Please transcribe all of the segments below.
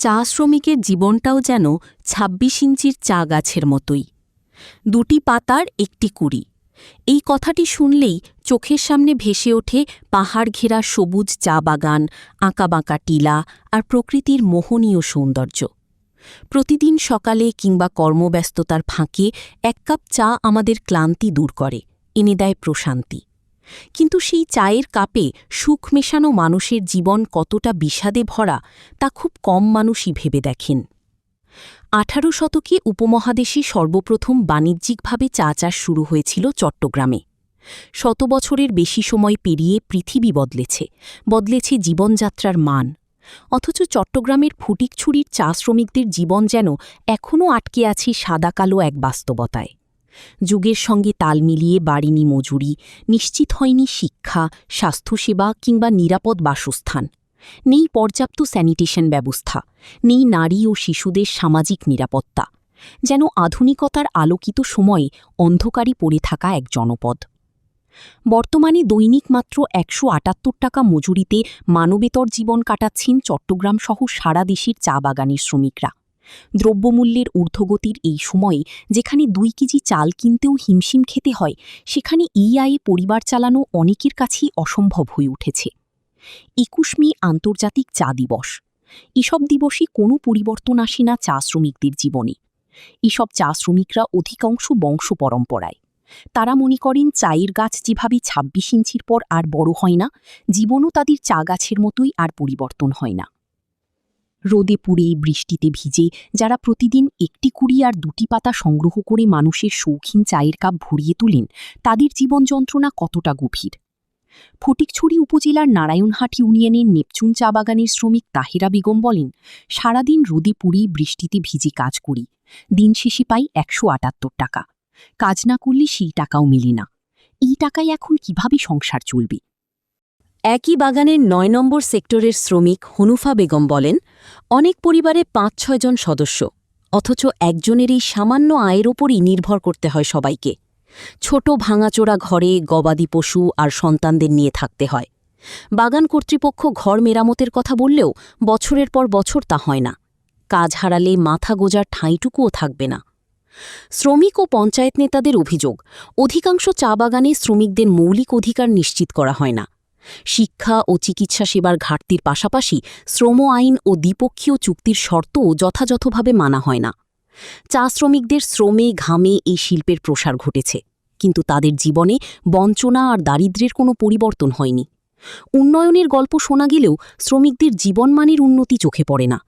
চা শ্রমিকের জীবনটাও যেন ২৬ ইঞ্চির চা গাছের মতোই। দুটি পাতার একটি কুড়ি। এই কথাটি শুনলেই চোখের সামনে ভেসে ওঠে পাহাড় ঘেরা সবুজ চা বাগান, আঁকাবাঁকা টিলা আর প্রকৃতির মোহনীয় সৌন্দর্য। প্রতিদিন সকালে কিংবা কর্মব্যস্ততার ফাঁকে এক কাপ চা আমাদের ক্লান্তি দূর করে, এনে দেয় প্রশান্তি। কিন্তু সেই চায়ের কাপে সুখ মেশানো মানুষের জীবন কতটা বিষাদে ভরা তা খুব কম মানুষই ভেবে দেখেন। ১৮ শতকে উপমহাদেশে সর্বপ্রথম বাণিজ্যিকভাবে চা চাষ শুরু হয়েছিল চট্টগ্রামে। ১০০ বছরের বেশি সময় পেরিয়ে পৃথিবী বদলেছে জীবনযাত্রার মান। অথচ চট্টগ্রামের ফটিকছড়ির চা শ্রমিকদের জীবন যেন এখনও আটকে আছে সাদাকালো এক বাস্তবতায়। যুগের সঙ্গে তাল মিলিয়ে বাড়েনি মজুরি, নিশ্চিত হয়নি শিক্ষা, স্বাস্থ্যসেবা কিংবা নিরাপদ বাসস্থান। নেই পর্যাপ্ত স্যানিটেশন ব্যবস্থা, নেই নারী ও শিশুদের সামাজিক নিরাপত্তা। যেন আধুনিকতার আলোকিত সময়ে অন্ধকারে পড়ে থাকা এক জনপদ। বর্তমানে দৈনিক মাত্র ১৭৮ টাকা মজুরিতে মানবেতর জীবন কাটাচ্ছেন চট্টগ্রামসহ সারা দেশের চা বাগানের শ্রমিকরা। দ্রব্যমূল্যের ঊর্ধ্বগতির এই সময়ে যেখানে ২ কেজি চাল কিনতেও হিমশিম খেতে হয়, সেখানে এই আয়ে পরিবার চালানো অনেকের কাছেই অসম্ভব হয়ে উঠেছে। ২১ মে আন্তর্জাতিক চা দিবস। এসব দিবসে কোনো পরিবর্তন আসে না চা শ্রমিকদের জীবনে। এসব চা শ্রমিকরা অধিকাংশ বংশ পরম্পরায়। তারা মনে করেন চায়ের গাছ যেভাবে ২৬ ইঞ্চির পর আর বড় হয় না, জীবনও তাদের চা গাছের মতোই আর পরিবর্তন হয় না। রোদে পুড়ে বৃষ্টিতে ভিজে যারা প্রতিদিন একটি কুড়ি আর দুটি পাতা সংগ্রহ করে মানুষের শৌখিন চায়ের কাপ ভরিয়ে তোলেন, তাদের জীবন যন্ত্রণা কতটা গভীর। ফটিকছড়ি উপজেলার নারায়ণহাট ইউনিয়নের নেপচুন চা বাগানের শ্রমিক তাহেরা বেগম বলেন, সারাদিন রোদে পুড়ে বৃষ্টিতে ভিজে কাজ করি, দিন শেষে পাই ১৭৮ টাকা। কাজ না করলে সেই টাকাও মেলে না। এই টাকায় এখন কিভাবে সংসার চলবে? একই বাগানের ৯ নম্বর সেক্টরের শ্রমিক হনুফা বেগম বলেন, অনেক পরিবারে ৫-৬ জন সদস্য, অথচ একজনের এই সামান্য আয়ের ওপরই নির্ভর করতে হয় সবাইকে। ছোট ভাঙাচোরা ঘরে গবাদি পশু আর সন্তানদের নিয়ে থাকতে হয়। বাগান কর্তৃপক্ষ ঘর মেরামতের কথা বললেও বছরের পর বছর তা হয় না। কাজ হারালে মাথা গোজার ঠাঁইটুকুও থাকবে না। শ্রমিক ও পঞ্চায়েত নেতাদের অভিযোগ, অধিকাংশ চা বাগানে শ্রমিকদের মৌলিক অধিকার নিশ্চিত করা হয় না। শিক্ষা ও চিকিৎসা সেবার ঘাটতির পাশাপাশি শ্রম আইন ও দ্বিপক্ষীয় চুক্তির শর্তও যথাযথভাবে মানা হয় না। চা শ্রমিকদের শ্রমে ঘামে এই শিল্পের প্রসার ঘটেছে, কিন্তু তাদের জীবনে বঞ্চনা আর দারিদ্র্যের কোনো পরিবর্তন হয়নি। উন্নয়নের গল্প শোনা গেলেও শ্রমিকদের জীবনমানের উন্নতি চোখে পড়ে না।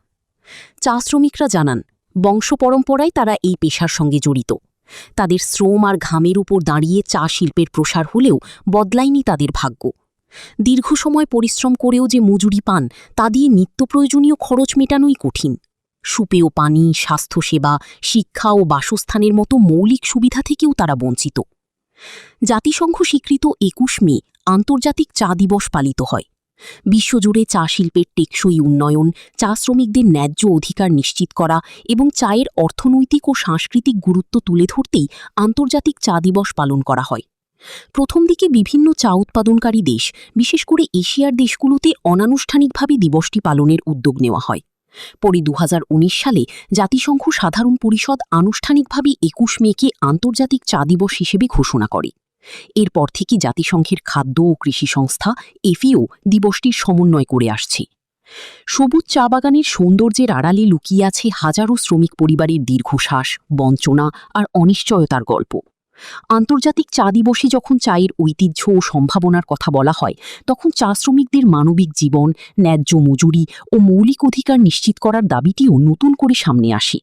চা শ্রমিকরা জানান, বংশ পরম্পরায় তারা এই পেশার সঙ্গে জড়িত। তাদের শ্রম আর ঘামের উপর দাঁড়িয়ে চা শিল্পের প্রসার হলেও বদলায়নি তাদের ভাগ্য। দীর্ঘ সময় পরিশ্রম করেও যে মজুরি পান, তা দিয়ে নিত্য প্রয়োজনীয় খরচ মেটানোই কঠিন। সুপেয় পানি, স্বাস্থ্যসেবা, শিক্ষা ও বাসস্থানের মতো মৌলিক সুবিধা থেকেও তারা বঞ্চিত। জাতিসংঘ স্বীকৃত ২১ মে আন্তর্জাতিক চা দিবস পালিত হয়। বিশ্বজুড়ে চা শিল্পের টেকসই উন্নয়ন, চা শ্রমিকদের ন্যায্য অধিকার নিশ্চিত করা এবং চায়ের অর্থনৈতিক ও সাংস্কৃতিক গুরুত্ব তুলে ধরতেই আন্তর্জাতিক চা দিবস পালন করা হয়। প্রথম দিকে বিভিন্ন চা উৎপাদনকারী দেশ, বিশেষ করে এশিয়ার দেশগুলোতে অনানুষ্ঠানিকভাবে দিবসটি পালনের উদ্যোগ নেওয়া হয়। পরে ২০১৯ সালে জাতিসংঘ সাধারণ পরিষদ আনুষ্ঠানিকভাবে ২১ মেকে আন্তর্জাতিক চা দিবস হিসেবে ঘোষণা করে। এরপর থেকে জাতিসংঘের খাদ্য ও কৃষি সংস্থা এফএও দিবসটির সমন্বয় করে আসছে। সবুজ চা বাগানের সৌন্দর্যের আড়ালে লুকিয়ে আছে হাজারো শ্রমিক পরিবারের দীর্ঘশ্বাস, বঞ্চনা আর অনিশ্চয়তার গল্প। আন্তর্জাতিক চা দিবসে যখন চায়ের ঐতিহ্য ও সম্ভাবনার কথা বলা হয়, তখন চা শ্রমিকদের মানবিক জীবন, ন্যায্য মজুরি ও মৌলিক অধিকার নিশ্চিত করার দাবিটিও নতুন করে সামনে আসে।